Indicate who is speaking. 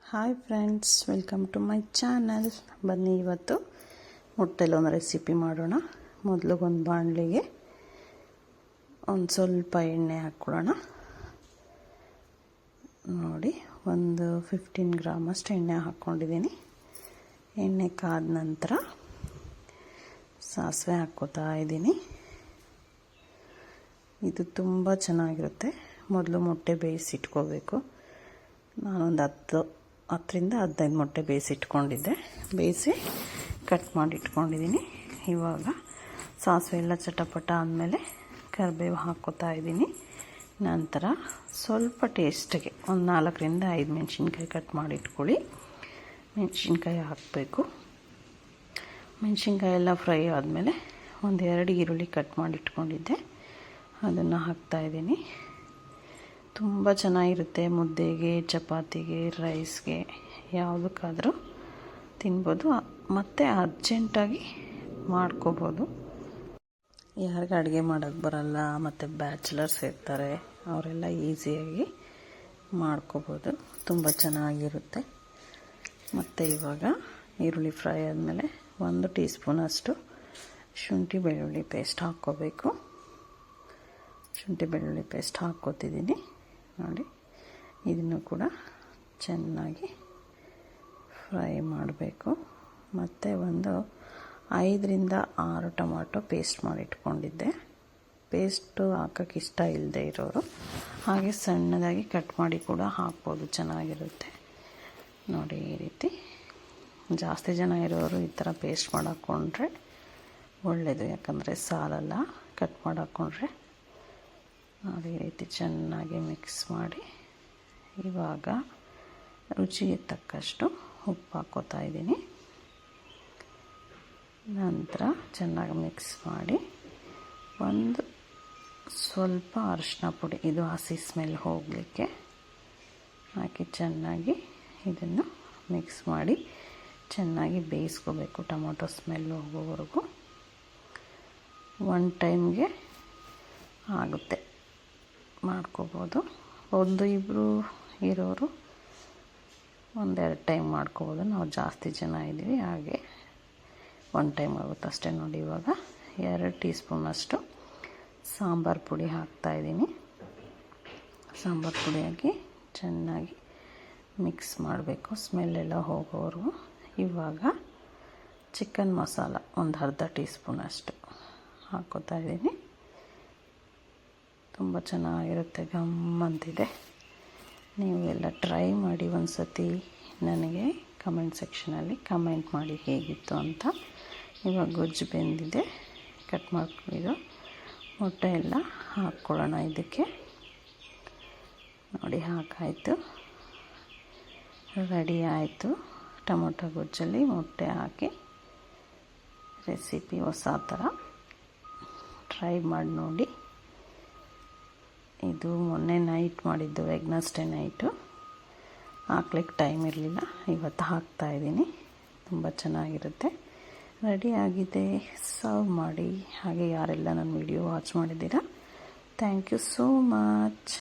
Speaker 1: Hi friends, welcome to my channel. ಬನ್ನಿ ಇವತ್ತು ಮೊಟ್ಟೆಲೊಂದು recipe ಮಾಡೋಣ. ಮೊದಲಿಗೊಂದು ಬಾಣಲಿಗೆ ಒಂದು ಸ್ವಲ್ಪ ಎಣ್ಣೆ ಹಾಕ್ಕೊಳ್ಳೋಣ. ನೋಡಿ, ಒಂದು 15 ಗ್ರಾಮಷ್ಟು ಎಣ್ಣೆ ಹಾಕ್ಕೊಂಡಿದ್ದೀನಿ. ಎಣ್ಣೆ ಕಾದ ನಂತರ ಸಾಸಿವೆ ಹಾಕ್ಕೋತಾ ಇದ್ದೀನಿ. ಇದು ತುಂಬ ಚೆನ್ನಾಗಿರುತ್ತೆ. ಮೊದಲು ಮೊಟ್ಟೆ ಬೇಯಿಸಿಟ್ಕೋಬೇಕು. ನಾನೊಂದು 10ರಿಂದ 15 ಮೊಟ್ಟೆ ಬೇಯಿಸಿಟ್ಕೊಂಡಿದ್ದೆ. ಬೇಯಿಸಿ ಕಟ್ ಮಾಡಿ ಇಟ್ಕೊಂಡಿದ್ದೀನಿ. ಇವಾಗ ಸಾಸಿವೆ ಎಲ್ಲ ಚಟಪಟ ಆದಮೇಲೆ ಕರಿಬೇವು ಹಾಕ್ಕೋತಾ ಇದ್ದೀನಿ. ನಂತರ ಸ್ವಲ್ಪ ಟೇಸ್ಟಿಗೆ ಒಂದು 4ರಿಂದ 5 ಮೆಣಸಿನ್ಕಾಯಿ ಕಟ್ ಮಾಡಿ ಇಟ್ಕೊಳ್ಳಿ. ಮೆಣಸಿನ್ಕಾಯಿ ಹಾಕಬೇಕು. ಮೆಣಸಿನ್ಕಾಯಿ ಎಲ್ಲ ಫ್ರೈ ಆದಮೇಲೆ ಒಂದು 2 ಈರುಳ್ಳಿ ಕಟ್ ಮಾಡಿ ಇಟ್ಕೊಂಡಿದ್ದೆ, ಅದನ್ನು ಹಾಕ್ತಾಯಿದ್ದೀನಿ. ತುಂಬ ಚೆನ್ನಾಗಿರುತ್ತೆ. ಮುದ್ದೆಗೆ, ಚಪಾತಿಗೆ, ರೈಸ್ಗೆ ಯಾವುದಕ್ಕಾದರೂ ತಿನ್ಬೋದು. ಮತ್ತು ಅರ್ಜೆಂಟಾಗಿ ಮಾಡ್ಕೋಬೋದು. ಯಾರಿಗೆ ಅಡುಗೆ ಮಾಡೋಕ್ಕೆ ಬರಲ್ಲ ಮತ್ತು ಬ್ಯಾಚುಲರ್ಸ್ ಇರ್ತಾರೆ, ಅವರೆಲ್ಲ ಈಸಿಯಾಗಿ ಮಾಡ್ಕೋಬೋದು. ತುಂಬ ಚೆನ್ನಾಗಿರುತ್ತೆ. ಮತ್ತು ಇವಾಗ ಈರುಳ್ಳಿ ಫ್ರೈ ಆದಮೇಲೆ 1 ಟೀ ಸ್ಪೂನಷ್ಟು ಶುಂಠಿ ಬೆಳ್ಳುಳ್ಳಿ ಪೇಸ್ಟ್ ಹಾಕ್ಕೋಬೇಕು. ಶುಂಠಿ ಬೆಳ್ಳುಳ್ಳಿ ಪೇಸ್ಟ್ ಹಾಕ್ಕೋತಿದ್ದೀನಿ. ನೋಡಿ, ಇದನ್ನು ಕೂಡ ಚೆನ್ನಾಗಿ ಫ್ರೈ ಮಾಡಬೇಕು. ಮತ್ತು ಒಂದು 5ರಿಂದ 6 ಟೊಮಾಟೊ ಪೇಸ್ಟ್ ಮಾಡಿ ಇಟ್ಕೊಂಡಿದ್ದೆ. ಪೇಸ್ಟು ಹಾಕೋಕ್ಕೆ ಇಷ್ಟ ಇಲ್ಲದೆ ಇರೋರು ಹಾಗೆ ಸಣ್ಣದಾಗಿ ಕಟ್ ಮಾಡಿ ಕೂಡ ಹಾಕ್ಬೋದು, ಚೆನ್ನಾಗಿರುತ್ತೆ. ನೋಡಿ, ಈ ರೀತಿ ಜಾಸ್ತಿ ಜನ ಇರೋರು ಈ ಥರ ಪೇಸ್ಟ್ ಮಾಡಿ ಹಾಕ್ಕೊಂಡ್ರೆ ಒಳ್ಳೆಯದು, ಯಾಕಂದರೆ ಸಾಲಲ್ಲ. ಕಟ್ ಮಾಡಿ ಹಾಕ್ಕೊಂಡ್ರೆ ನೋಡಿ, ಈ ರೀತಿ ಚೆನ್ನಾಗಿ ಮಿಕ್ಸ್ ಮಾಡಿ ಇವಾಗ ರುಚಿಗೆ ತಕ್ಕಷ್ಟು ಉಪ್ಪು ಹಾಕ್ಕೋತಾ ಇದ್ದೀನಿ. ನಂತರ ಚೆನ್ನಾಗಿ ಮಿಕ್ಸ್ ಮಾಡಿ ಒಂದು ಸ್ವಲ್ಪ ಅರಿಶಿನ ಪುಡಿ, ಇದು ಹಸಿ ಸ್ಮೆಲ್ ಹೋಗಲಿಕ್ಕೆ ಹಾಕಿ ಚೆನ್ನಾಗಿ ಇದನ್ನು ಮಿಕ್ಸ್ ಮಾಡಿ ಚೆನ್ನಾಗಿ ಬೇಯಿಸ್ಕೋಬೇಕು. ಟೊಮೊಟೊ ಸ್ಮೆಲ್ ಹೋಗೋವರೆಗೂ. 1 ಟೈಮ್ಗೆ ಆಗುತ್ತೆ, ಮಾಡ್ಕೋಬೋದು. 1-2 ಇರೋರು 1-2 ಟೈಮ್ ಮಾಡ್ಕೋಬೋದು. ನಾವು ಜಾಸ್ತಿ ಜನ ಇದ್ದೀವಿ, ಹಾಗೆ 1 ಟೈಮ್ ಆಗುತ್ತೆ ಅಷ್ಟೇ. ನೋಡಿ, ಇವಾಗ 2 ಟೀ ಸ್ಪೂನಷ್ಟು ಸಾಂಬಾರು ಪುಡಿ ಹಾಕ್ತಾಯಿದ್ದೀನಿ. ಸಾಂಬಾರು ಪುಡಿ ಹಾಕಿ ಚೆನ್ನಾಗಿ ಮಿಕ್ಸ್ ಮಾಡಬೇಕು, ಸ್ಮೆಲ್ಲೆಲ್ಲ ಹೋಗೋವರೆಗೂ. ಇವಾಗ ಚಿಕನ್ ಮಸಾಲ ಒಂದು ಅರ್ಧ ಟೀ ಸ್ಪೂನಷ್ಟು ಹಾಕ್ಕೋತಾ ಇದ್ದೀನಿ. ತುಂಬ ಚೆನ್ನಾಗಿರುತ್ತೆ, ಗಮ್ಮಂತಿದೆ. ನೀವು ಎಲ್ಲ ಟ್ರೈ ಮಾಡಿ ಒಂದು ಸತಿ. ನನಗೆ ಕಮೆಂಟ್ ಸೆಕ್ಷನಲ್ಲಿ ಕಮೆಂಟ್ ಮಾಡಿ ಹೇಗಿತ್ತು ಅಂತ. ಇವಾಗ ಗೊಜ್ಜು ಬೆಂದಿದೆ, ಕಟ್ ಮಾಡ್ಕೊಂಡಿದ್ದು ಮೊಟ್ಟೆ ಎಲ್ಲ ಹಾಕ್ಕೊಳ್ಳೋಣ ಇದಕ್ಕೆ. ನೋಡಿ, ಹಾಕಾಯಿತು, ರೆಡಿ ಆಯಿತು. ಟೊಮೊಟೊ ಗೊಜ್ಜಲ್ಲಿ ಮೊಟ್ಟೆ ಹಾಕಿ ರೆಸಿಪಿ ಹೊಸ ಥರ ಟ್ರೈ ಮಾಡಿ ನೋಡಿ. ಇದು ಮೊನ್ನೆ ನೈಟ್ ಮಾಡಿದ್ದು, ವೆಡ್ನೆಸ್ಡೇ ನೈಟು. ಹಾಕ್ಲಿಕ್ಕೆ ಟೈಮ್ ಇರಲಿಲ್ಲ, ಇವತ್ತು ಹಾಕ್ತಾಯಿದ್ದೀನಿ. ತುಂಬ ಚೆನ್ನಾಗಿರುತ್ತೆ. ರೆಡಿ ಆಗಿದೆ, ಸರ್ವ್ ಮಾಡಿ. ಹಾಗೆ ಯಾರೆಲ್ಲ ನನ್ನ ವಿಡಿಯೋ ವಾಚ್ ಮಾಡಿದ್ದೀರಾ, ಥ್ಯಾಂಕ್ ಯು ಸೋ ಮಚ್.